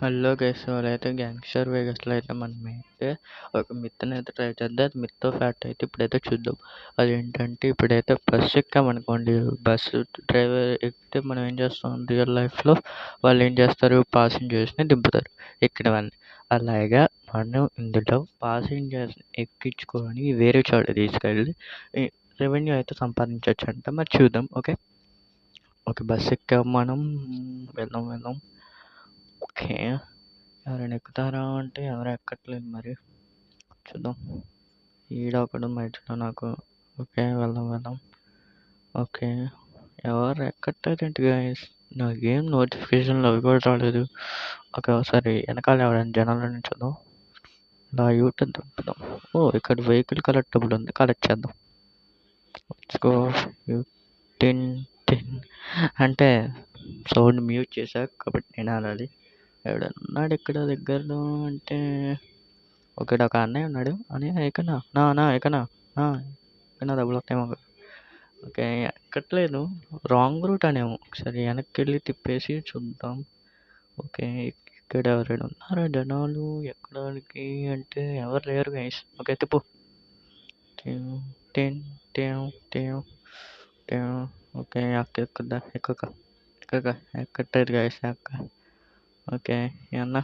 Hello guys, వాళ్ళైతే gangster వేగస్లో అయితే మనమైతే ఒక మిత్ని అయితే ట్రై చేద్దాం. అది మిత్తో ఫ్యాక్ట్ అయితే ఇప్పుడైతే చూద్దాం. అదేంటంటే ఇప్పుడైతే బస్సు ఎక్కామనుకోండి, బస్సు డ్రైవర్ ఎక్కితే మనం ఏం చేస్తాం రియల్ లైఫ్లో, వాళ్ళు ఏం చేస్తారు, పాసింజర్స్ని దింపుతారు ఎక్కిన వాళ్ళని. అలాగా మనం ఇందులో పాసింజర్స్ని ఎక్కించుకొని వేరే చోట తీసుకెళ్ళి రెవెన్యూ అయితే సంపాదించవచ్చు అంట. మరి చూద్దాం. ఓకే ఓకే బస్సు ఎక్కాం మనం, వెళ్దాం. ఓకే, ఎవరైనా ఎక్కుతారా అంటే ఎవరు ఎక్కట్లేదు. మరి చూద్దాం. ఈడ ఒకడు మధ్యలో నాకు. ఓకే, వెళ్దాం. ఓకే, ఎవరు ఎక్కట్లేదేంటి గైస్? నాకేం నోటిఫికేషన్లు అవి కూడా రాలేదు. ఓకే, ఒకసారి వెనకాల ఎవరైనా జనాలు చూద్దాం. ఇలా యూటర్న్ తిప్పుదాం. ఓ, ఇక్కడ వెహికల్ కలెక్టబుల్ ఉంది, కలెక్ట్ చేద్దాం. గో టిన్ టిన్ అంటే సౌండ్ మ్యూట్ చేశాక కాబట్టి నేను అనాలి. ఎవడన్నా ఉన్నాడు ఇక్కడ దగ్గరలో అంటే, ఒకడు ఒక అన్నయ్య ఉన్నాడు. అన్నయ్య ఎక్కనా ఎక్కనా డబ్బులు వస్తాయి మాకు. ఓకే, ఎక్కట్లేదు. రాంగ్ రూట్ అనేమో. ఒకసారి వెనక్కి వెళ్ళి తిప్పేసి చూద్దాం. ఓకే, ఇక్కడ ఎవరైనా ఉన్నారా జనాలు ఎక్కడానికి అంటే ఎవరు లేరు గైస్. ఓకే, తిప్పు. Ten ten ten ten. Okay, ఎక్కుద్దా ఎక్కట్లేదు గైస్. ఓకే, అన్న